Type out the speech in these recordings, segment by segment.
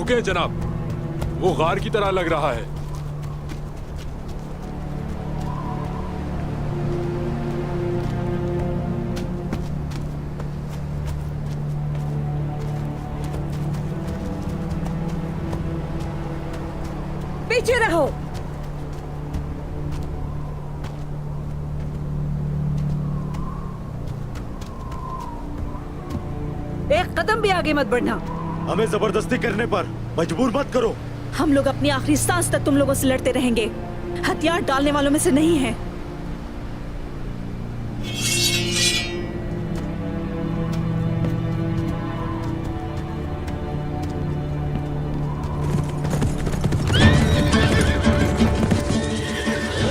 रुके जनाब, वो गार की तरह लग रहा है। पीछे रहो। एक कदम भी आगे मत बढ़ना। हमें जबरदस्ती करने पर मजबूर मत करो। हम लोग अपनी आखिरी सांस तक तुम लोगों से लड़ते रहेंगे, हथियार डालने वालों में से नहीं हैं।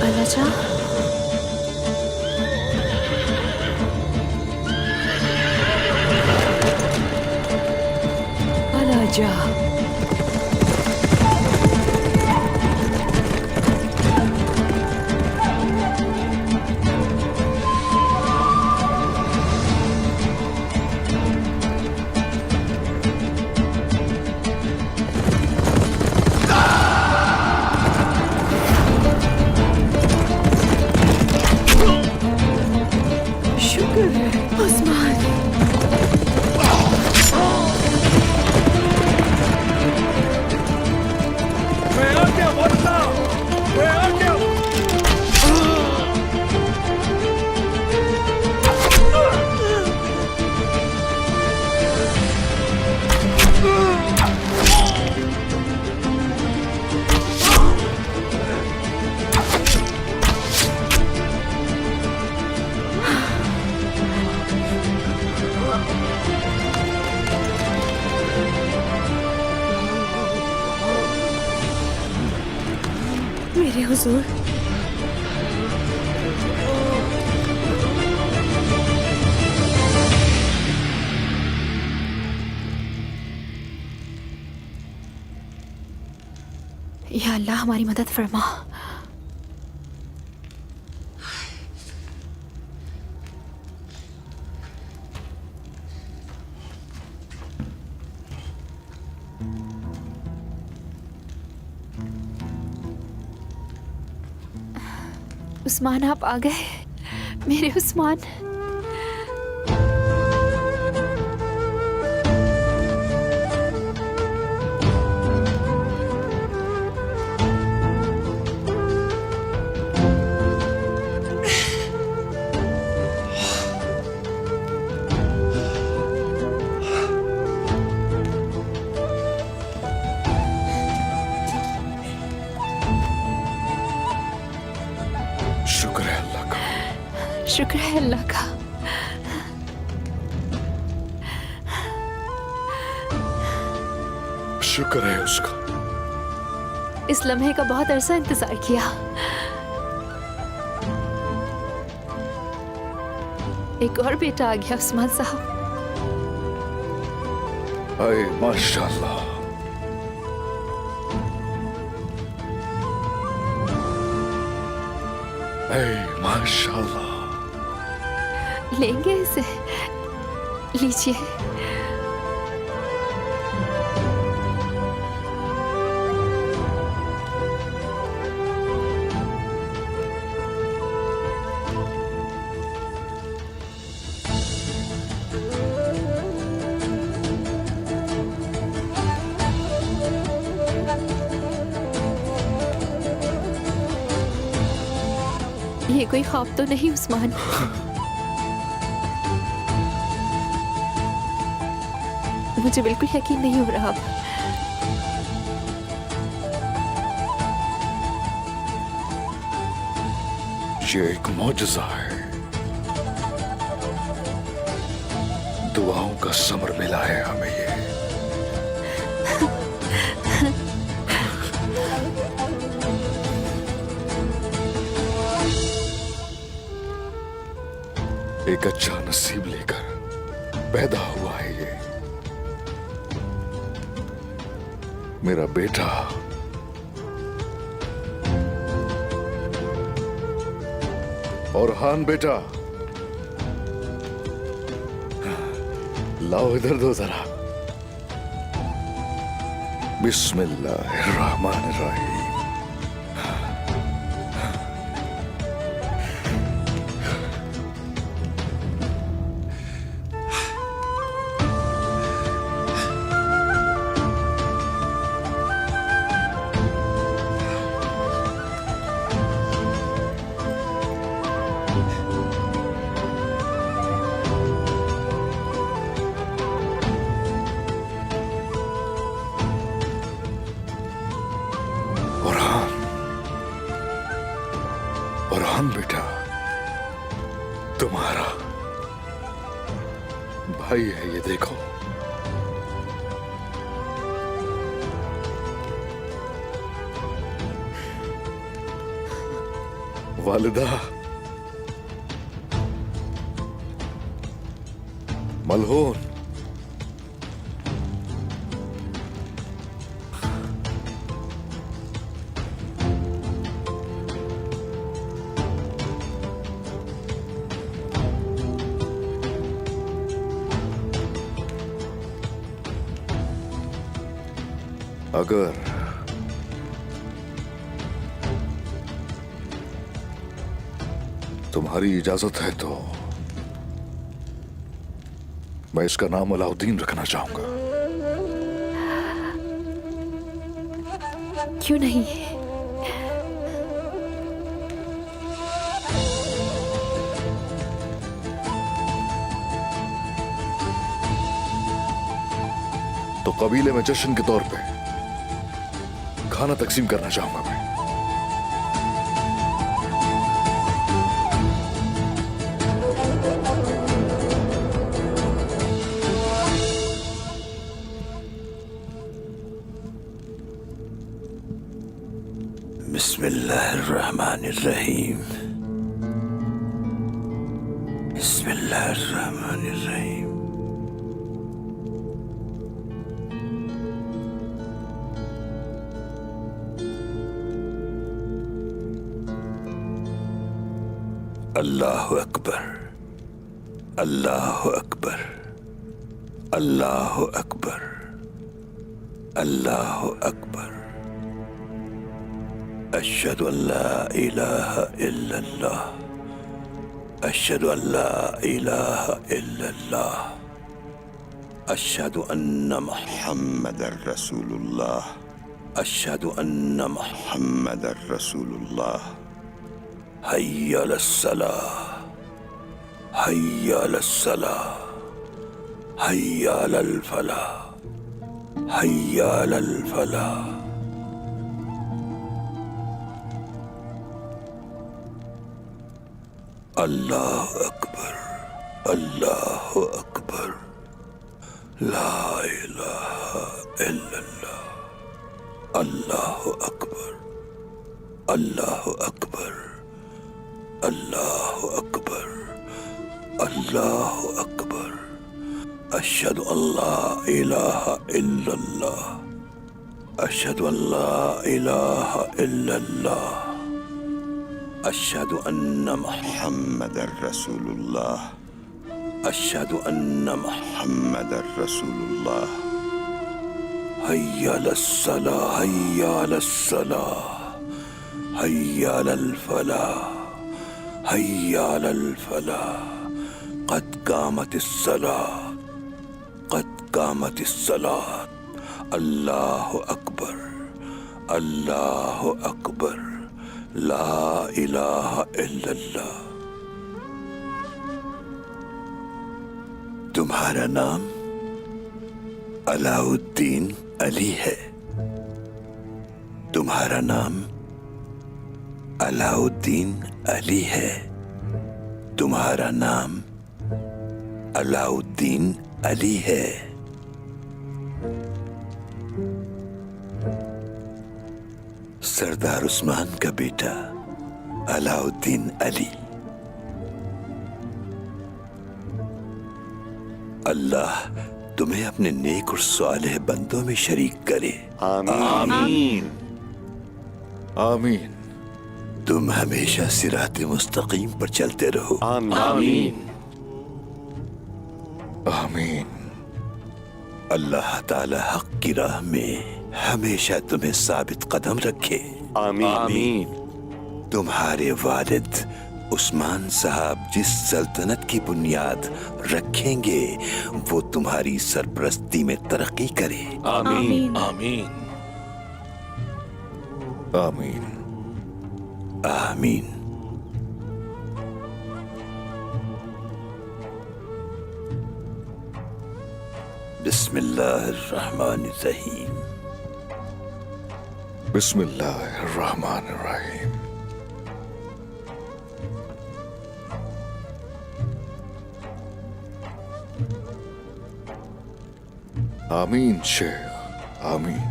अलाजा, अलाजा। शुक्र है उस्मान। मेरे हुजूर, या अल्लाह हमारी मदद फरमा। उस्मान, आप आ गए मेरे उस्मान। शुक्र है अल्लाह का। शुक्र है अल्लाह का। शुक्र है उसका। इस लम्हे का बहुत अरसा इंतजार किया। एक और बेटा आ गया उस्मान साहब। अरे माशाल्लाह। माशाल्लाह। लेंगे इसे? लीजिए। ये कोई ख्वाब तो नहीं उस्मान? मुझे बिल्कुल यकीन नहीं हो रहा अब। ये एक मौजज़ा है। दुआओं का समर मिला है हमें ये। एक अच्छा नसीब लेकर पैदा हुआ है ये मेरा बेटा। और हान बेटा, लाओ इधर दो जरा। बिस्मिल्लाहिर्रहमानिर्रहीम। बुरहान बेटा, तुम्हारा भाई है, ये देखो। वालिदा, मलहून, अगर तुम्हारी इजाजत है तो मैं इसका नाम अलाउद्दीन रखना चाहूंगा। क्यों नहीं? तो कबीले में जश्न के तौर पे खाना तकसीम करना चाहूंगा मैं। बिस्मिल्लाहिर्रहमानिर्रहीम। बिस्मिल्लाहिर्रहमानिर्रहीम। अल्लाहु अकबर, अल्लाहु अकबर, अल्लाहु अकबर, अल्लाहु अकबर। अशहदु अल्ला इलाहा इल्लल्लाह, अशहदु अल्ला इलाहा इल्लल्लाह, अशहदु अन्ना मुहम्मदर रसूलुल्लाह, अशहदु अन्ना मुहम्मदर रसूलुल्लाह। हय्या अलस्सलाह, हय्या अलस्सलाह, हय्या अलल फलाह, हय्या अलल फलाह। अल्लाह अकबर, अल्लाह अकबर, ला इलाहा इल्लल्लाह, अल्लाह अकबर, अल्लाह अकबर, अल्लाह अकबर, अल्लाह अकबर। अशहदु अल्ला इलाहा इल्लल्लाह, अशहदु अल्ला इलाहा इल्लल्लाह, अशहदु अन्ना मुहम्मदर रसूलुल्लाह, अशहदु अन्ना मुहम्मदर रसूलुल्लाह। हय्या अलस्सलाह, हय्या अलस्सलाह, हय्या अलल फलाह, हय्या अलल फलाह। क़द क़ामतिस्सलाह, क़द क़ामतिस्सलाह। अल्लाहु अकबर, अल्लाहु अकबर, ला इलाहा इल्लल्लाह। तुम्हारा नाम अलाउद्दीन अली है। तुम्हारा नाम अलाउद्दीन अली है। तुम्हारा नाम अलाउद्दीन अली है। सरदार उस्मान का बेटा अलाउद्दीन अली। अल्लाह तुम्हें अपने नेक और सालेह बंदों में शरीक करे। आमीन, आमीन। तुम हमेशा सिराते मुस्तकीम पर चलते रहो। आमीन, आमीन। अल्लाह ताला हक की राह में हमेशा तुम्हें साबित कदम रखे। आमीन। तुम्हारे वालिद उस्मान साहब जिस सल्तनत की बुनियाद रखेंगे वो तुम्हारी सरपरस्ती में तरक्की करे। आमीन। आमीन। आमीन। आमीन। बिस्मिल्लाहिर्रहमानिर्रहीम। बिस्मिल्लाहिर्रहमानिर्रहीम। आमीन शेख, आमीन।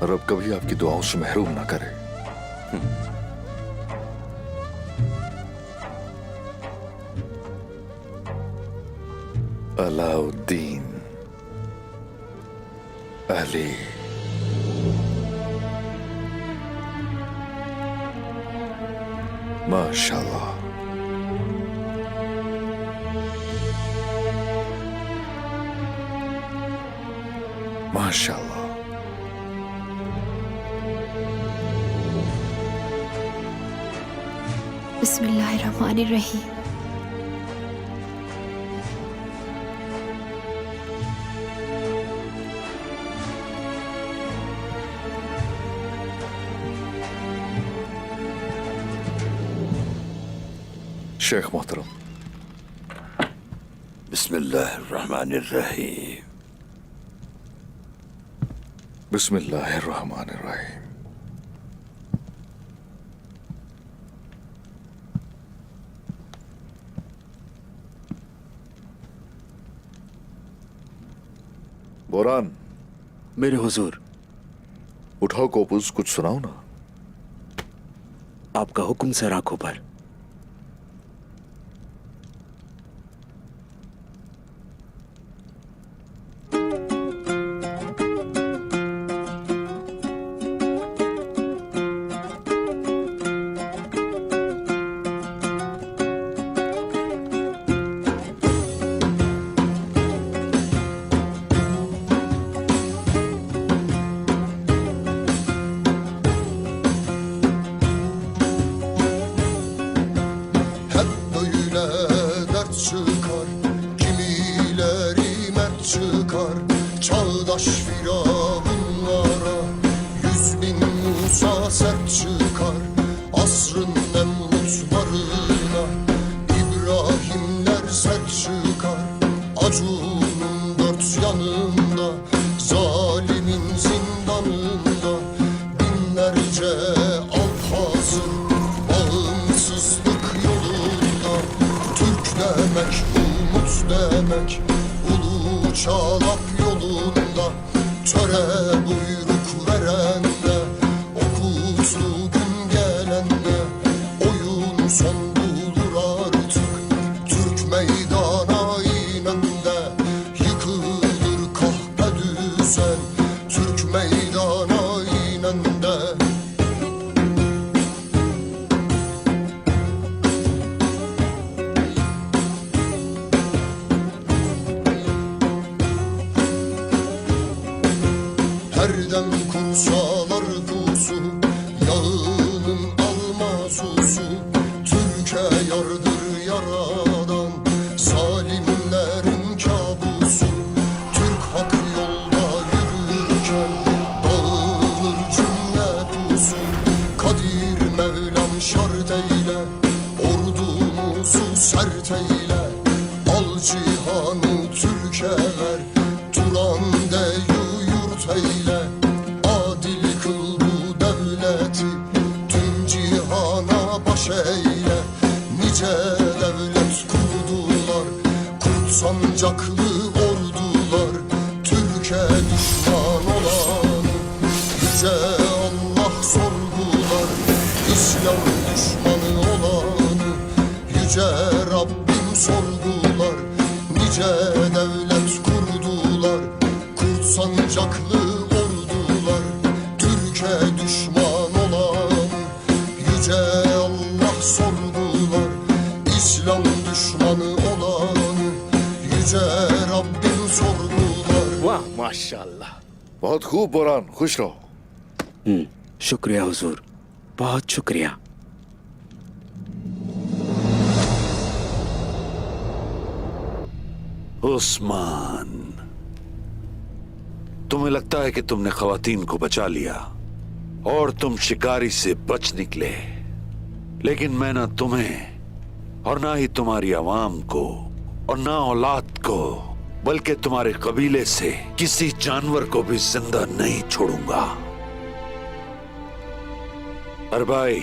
रब कभी आपकी दुआओं से महरूम ना करे। अलाउद्दीन अली। माशाल्लाह। माशाल्लाह। बिस्मिल्लाहिर्रहमानिर्रहीम। शेख मोहतरम। बिस्मिल्लाहिर्रहमानिर्रहीम। बिस्मिल्लाहिर्रहमानिर्रहीम। बोरान, मेरे हुजूर। उठाओ कोपुस, कुछ सुनाओ ना। आपका हुक्म सर आंखों पर। Hep böyle dert çıkar, kimileri mert çıkar. Çağdaş firavunlara 100.000 Musa sert çıkar. Asrın Nemrutlarına İbrahimler sert çıkar. Acunun dört yanında, zalimin zindanında binlerce av hazır. Bağımsızlık yolunda Türk demek, umut demek. Ulu Çağlap yolunda töre buyruk verenle o kutlu gün gelenle oyun son bulur artık. Türk meydana inende yıkılır kahpe düzen. Türk meydana inende. Her dem kursalar pusu, yağının almasusu. Türkiye yardır yaradan, zalimlerin kabusu. Türk hak yolda yürürken dağılır cümle pusu. Kadir Mevlam şart eyle, ordumuzu sert eyle. Al cihanı Türkiye ver, Turan deyu yurt eyle. Adil kıl bu devleti, tüm cihana baş eyle. Nice devlet kurdular, kurt sancaklı ordular. Türkiye düşman olanı yüce Allah sorgular. İslam düşmanı olanı yüce Rabbim sorgular. Nice devlet kurdular, kurt sancaklı ordular. Türkiye düşman olanı yüce Allah sorgular. İslam düşmanı olanı yüce Rabbim sorgular. वाह माशाल्लाह, बहुत खूब बुरहान, खुश रहो। शुक्रिया हुजूर, बहुत शुक्रिया। उस्मान, तुम्हें लगता है कि तुमने खवातीन को बचा लिया और तुम शिकारी से बच निकले, लेकिन मैं ना तुम्हें और ना ही तुम्हारी आवाम को और ना औलाद को बल्कि तुम्हारे कबीले से किसी जानवर को भी जिंदा नहीं छोड़ूंगा। अरबाई,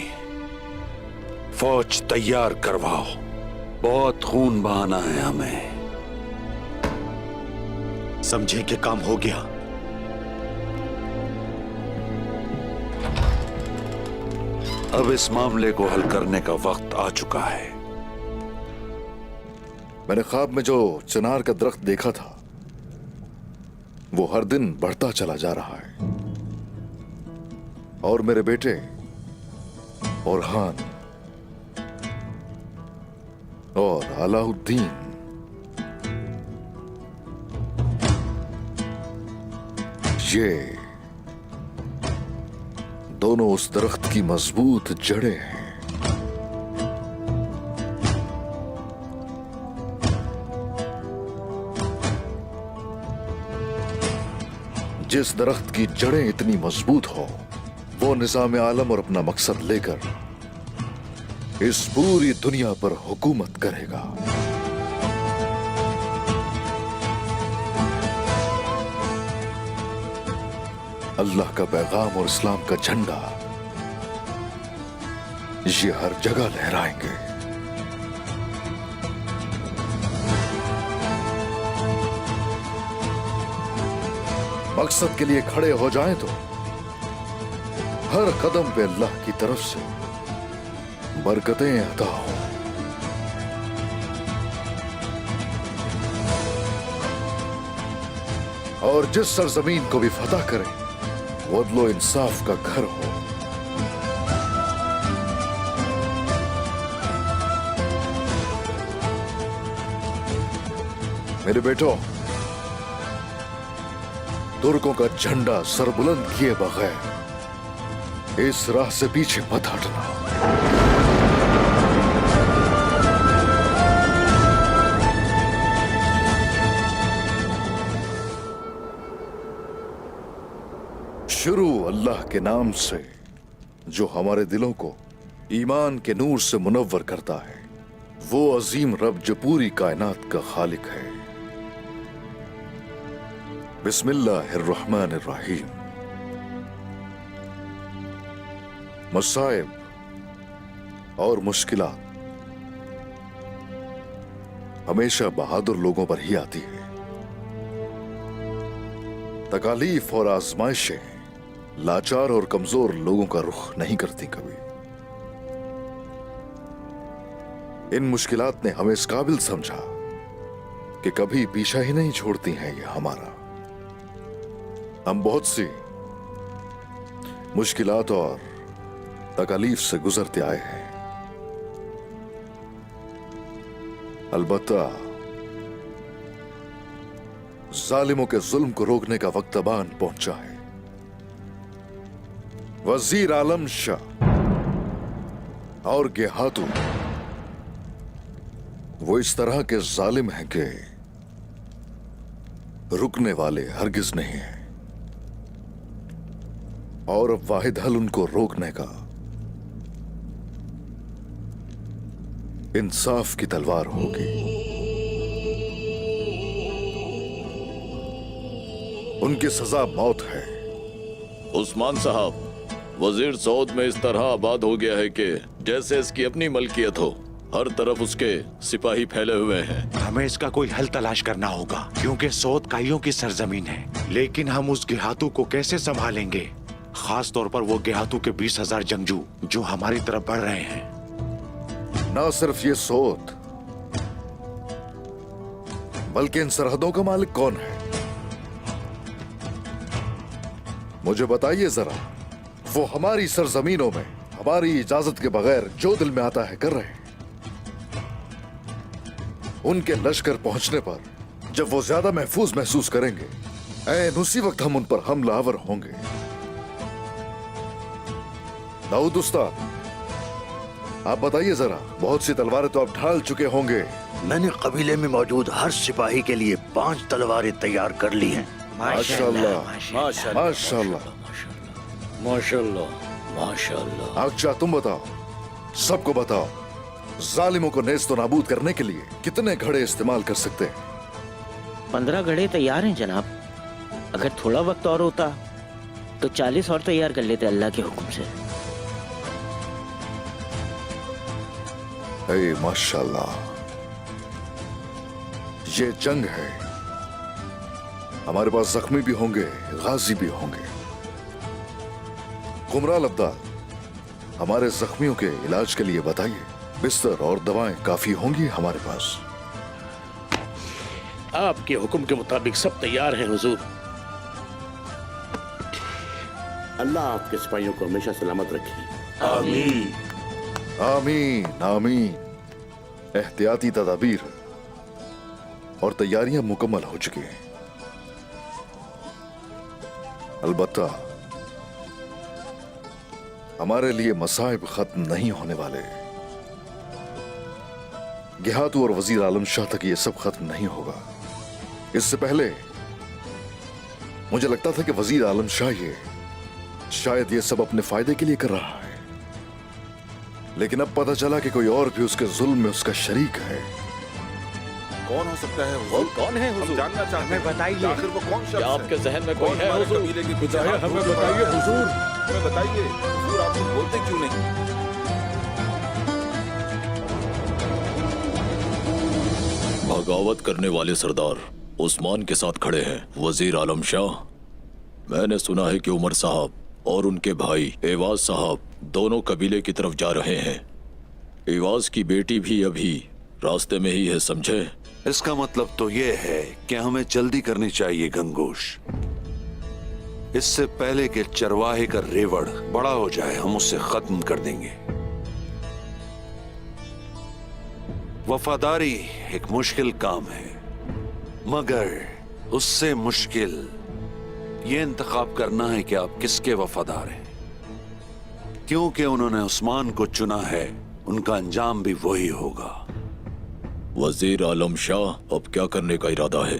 फौज तैयार करवाओ, बहुत खून बहाना है हमें। समझे कि काम हो गया। अब इस मामले को हल करने का वक्त आ चुका है। मैंने ख्वाब में जो चिनार का दरख्त देखा था वो हर दिन बढ़ता चला जा रहा है, और मेरे बेटे ओरहान और अलाउद्दीन ये दोनों उस दरख्त की मजबूत जड़ें हैं। जिस दरख्त की जड़ें इतनी मजबूत हो, वो निजाम आलम और अपना मकसद लेकर इस पूरी दुनिया पर हुकूमत करेगा। अल्लाह का पैगाम और इस्लाम का झंडा ये हर जगह लहराएंगे। मकसद के लिए खड़े हो जाएं तो हर कदम पे अल्लाह की तरफ से बरकतें अता हो। और जिस सरजमीन को भी फतह करे वो अदलो इंसाफ का घर हो। मेरे बेटो, तुर्कों का झंडा सरबुलंद किए बगैर इस राह से पीछे मत हटना। शुरू अल्लाह के नाम से जो हमारे दिलों को ईमान के नूर से मुनव्वर करता है। वो अजीम रब जो पूरी कायनात का खालिक है। बिस्मिल्लाहिर्रहमानिर्रहीम। मसाइब और मुश्किलात हमेशा बहादुर लोगों पर ही आती है। तकालीफ और आजमाइशें लाचार और कमजोर लोगों का रुख नहीं करती कभी। इन मुश्किलात ने हमें इस काबिल समझा कि कभी पीछा ही नहीं छोड़ती हैं ये हमारा। हम बहुत सी मुश्किलात और तकालीफ से गुजरते आए हैं। अलबत्ता जालिमों के जुल्म को रोकने का वक्त आन पहुंचा है। वजीर आलम शाह और गेहातू वो इस तरह के जालिम हैं कि रुकने वाले हरगिज नहीं हैं। और अब वाहिद हल उनको रोकने का इंसाफ की तलवार होगी। उनकी सजा मौत है। उस्मान साहब, वजीर सऊद में इस तरह आबाद हो गया है कि जैसे इसकी अपनी मलकियत हो। हर तरफ उसके सिपाही फैले हुए हैं। हमें इसका कोई हल तलाश करना होगा, क्योंकि सऊद काइयों की सरजमीन है। लेकिन हम उस गेहातू को कैसे संभालेंगे, खास तौर पर वो गेहातू के 20,000 जंगजू जो हमारी तरफ बढ़ रहे हैं। ना सिर्फ ये सऊद बल्कि इन सरहदों का मालिक कौन है, मुझे बताइए जरा। वो हमारी सरजमीनों में हमारी इजाजत के बगैर जो दिल में आता है कर रहे हैं। उनके लश्कर पहुंचने पर जब वो ज्यादा महफूज महसूस करेंगे ऐन उसी वक्त हम उन पर हमलावर होंगे। दाऊद उस्ताद, आप बताइए जरा, बहुत सी तलवारें तो आप ढाल चुके होंगे। मैंने कबीले में मौजूद हर सिपाही के लिए 5 तलवारें तैयार कर ली हैं। माशाल्लाह, माशाल्लाह। माशाल्लाह। अच्छा तुम बताओ, सबको बताओ, जालिमों को नेस्त नाबूद करने के लिए कितने घड़े इस्तेमाल कर सकते हैं? 15 घड़े तैयार हैं जनाब। अगर थोड़ा वक्त और होता तो 40 और तैयार कर लेते अल्लाह के हुक्म से। ए माशाल्लाह, ये जंग है। हमारे पास जख्मी भी होंगे, गाजी भी होंगे। कुमराल अब्दाल, हमारे जख्मियों के इलाज के लिए बताइए, बिस्तर और दवाएं काफी होंगी हमारे पास? आपके हुक्म के मुताबिक सब तैयार हैं हुजूर। अल्लाह आपके सिपाहियों को हमेशा सलामत रखे। आमीन। आमीन आमीन। एहतियाती तदाबीर और तैयारियां मुकम्मल हो चुकी हैं। अलबत्ता हमारे लिए मसाइब खत्म नहीं होने वाले। गिहातू और वजीर आलम शाह तक ये सब खत्म नहीं होगा। इससे पहले मुझे लगता था कि वजीर आलम शाह ये शायद ये सब अपने फायदे के लिए कर रहा है, लेकिन अब पता चला कि कोई और भी उसके जुल्म में उसका शरीक है। कौन हो सकता है? वो कौन है हुजूर? हम जानना चाहते हैं। बताइए। आखिर वो कौन शख्स क्या है? आपके जहन में कोई है हमारे हुजूर? कबीले के पीछे हाथ हमें ढूंढ रहा बताइए है? हुजूर। हमें बताइए हुजूर, आप लोग बोलते क्यों नहीं? बगावत करने वाले सरदार उस्मान के साथ खड़े हैं वजीर आलम शाह। मैंने सुना है कि उमर साहब और उनके भाई एवाज साहब दोनों कबीले की तरफ जा रहे हैं। एवाज की बेटी भी अभी रास्ते में ही है, समझे? इसका मतलब तो ये है कि हमें जल्दी करनी चाहिए गंगोश। इससे पहले कि चरवाहे का रेवड़ बड़ा हो जाए, हम उसे खत्म कर देंगे। वफादारी एक मुश्किल काम है, मगर उससे मुश्किल ये इंतखाब करना है कि आप किसके वफादार हैं। क्योंकि उन्होंने उस्मान को चुना है, उनका अंजाम भी वही होगा। वजीर आलम शाह अब क्या करने का इरादा है?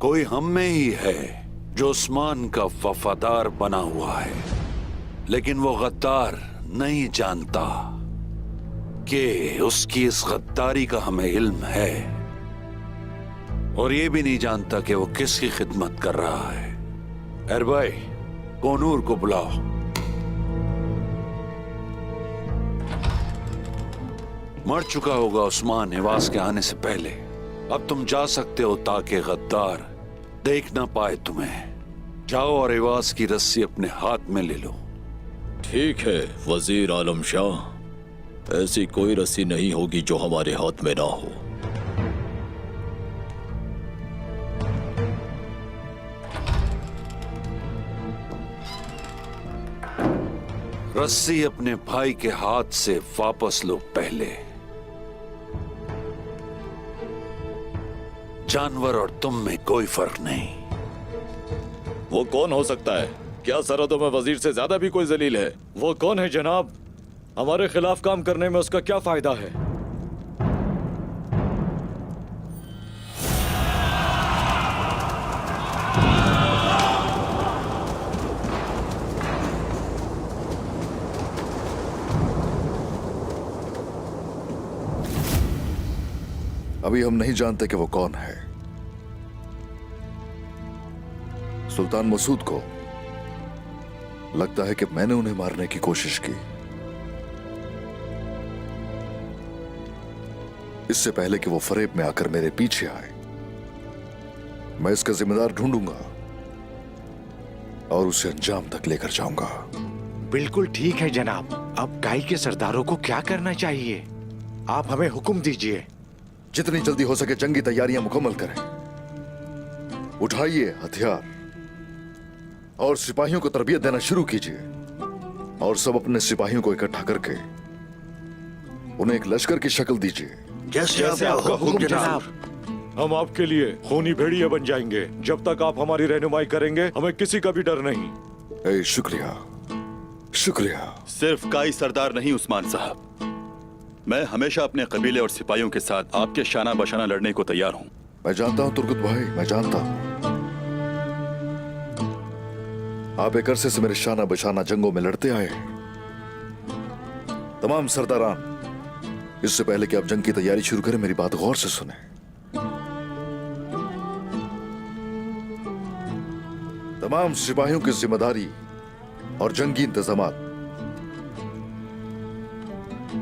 कोई हम में ही है जो उस्मान का वफादार बना हुआ है, लेकिन वो गद्दार नहीं जानता कि उसकी इस गद्दारी का हमें इल्म है, और ये भी नहीं जानता कि वो किसकी खिदमत कर रहा है। भाई, कोनूर को बुलाओ। मर चुका होगा उस्मान एवाज के आने से पहले। अब तुम जा सकते हो ताकि गद्दार देख ना पाए तुम्हें। जाओ और एवाज की रस्सी अपने हाथ में ले लो। ठीक है वजीर आलम शाह, ऐसी कोई रस्सी नहीं होगी जो हमारे हाथ में ना हो। रस्सी अपने भाई के हाथ से वापस लो। पहले जानवर और तुम में कोई फर्क नहीं। वो कौन हो सकता है? क्या सरहदों में वजीर से ज्यादा भी कोई जलील है? वो कौन है जनाब? हमारे खिलाफ काम करने में उसका क्या फायदा है? अभी हम नहीं जानते कि वो कौन है। सुल्तान मसूद को लगता है कि मैंने उन्हें मारने की कोशिश की। इससे पहले कि वो फरेब में आकर मेरे पीछे आए, मैं इसका जिम्मेदार ढूंढूंगा और उसे अंजाम तक लेकर जाऊंगा। बिल्कुल ठीक है जनाब। अब गाय के सरदारों को क्या करना चाहिए? आप हमें हुक्म दीजिए। जितनी जल्दी हो सके जंगी तैयारियां मुकम्मल करें। उठाइए हथियार और सिपाहियों को तरबियत देना शुरू कीजिए, और सब अपने सिपाहियों को इकट्ठा करके उन्हें एक लश्कर की शक्ल दीजिए। जैसे आपका हुक्म जनाब। हम आपके लिए खूनी भेड़िए बन जाएंगे। जब तक आप हमारी रहनुमाई करेंगे हमें किसी का भी डर नहीं। ए, शुक्रिया शुक्रिया। सिर्फ काई सरदार नहीं उस्मान साहब, मैं हमेशा अपने कबीले और सिपाहियों के साथ आपके शाना बशाना लड़ने को तैयार हूँ। मैं जानता हूं तुर्गुत भाई, मैं जानता हूं। आप एक अरसे से मेरे शाना बशाना जंगों में लड़ते आए हैं। तमाम सरदारान, इससे पहले कि आप जंग की तैयारी शुरू करें मेरी बात गौर से सुने। तमाम सिपाहियों की जिम्मेदारी और जंगी इंतजामात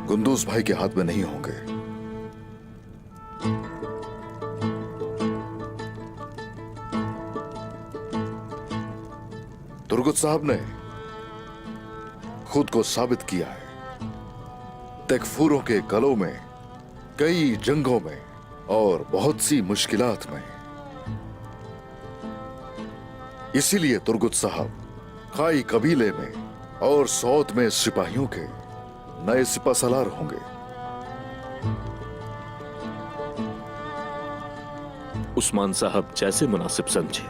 गुंदूज भाई के हाथ में नहीं होंगे। तुर्गुत साहब ने खुद को साबित किया है तकफूरों के गलों में, कई जंगों में और बहुत सी मुश्किलात में। इसीलिए तुर्गुत साहब खाई कबीले में और सौत में सिपाहियों के नए सिपा सलार होंगे। उस्मान साहब जैसे मुनासिब समझे।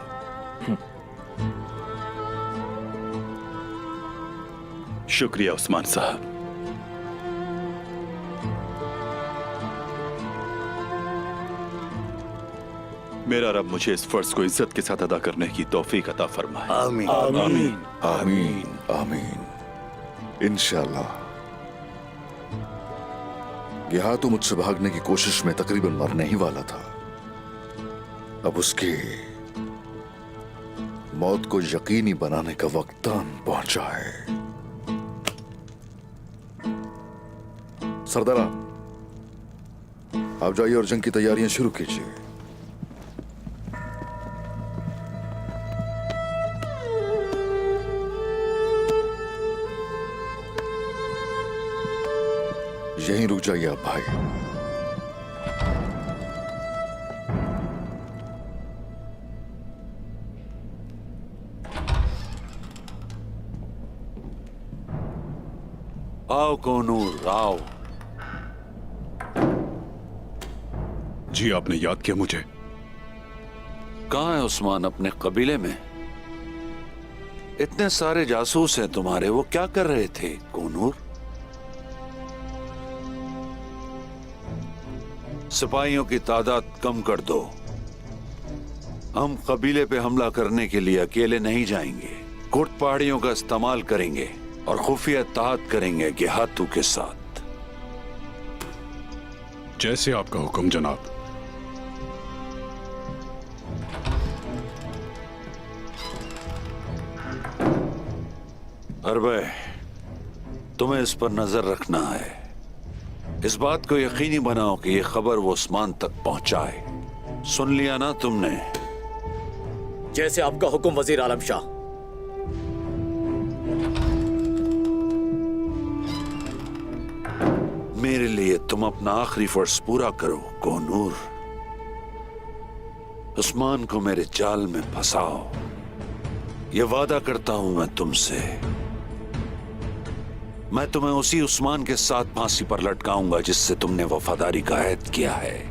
शुक्रिया उस्मान साहब। मेरा रब मुझे इस फर्ज को इज्जत के साथ अदा करने की तौफीक अता फरमाए। आमीन आमीन आमीन आमीन। इंशाअल्लाह। गेहातू मुझसे भागने की कोशिश में तकरीबन मरने ही वाला था। अब उसकी मौत को यकीनी बनाने का वक्त आन पहुंचा है। सरदारा, आप जाइए और जंग की तैयारियां शुरू कीजिए। यहीं रुक जाइए आप भाई। आओ कोनूर आओ। जी आपने याद किया मुझे। कहां है उस्मान अपने कबीले में? इतने सारे जासूस हैं तुम्हारे, वो क्या कर रहे थे कोनूर? सिपाहियों की तादाद कम कर दो। हम कबीले पे हमला करने के लिए अकेले नहीं जाएंगे। कुर्द पहाड़ियों का इस्तेमाल करेंगे और खुफिया इत्तेहाद करेंगे गेहातू के साथ। जैसे आपका हुक्म जनाब। अरबे, तुम्हें इस पर नजर रखना है। इस बात को यकीनी बनाओ कि यह खबर वो उस्मान तक पहुंचाए। सुन लिया ना तुमने? जैसे आपका हुक्म वजीर आलम शाह। मेरे लिए तुम अपना आखिरी फर्ज पूरा करो कोनूर। उस्मान को मेरे जाल में फंसाओ। ये वादा करता हूं मैं तुमसे। मैं तुम्हें उसी उस्मान के साथ फांसी पर लटकाऊंगा जिससे तुमने वफादारी का अहद किया है।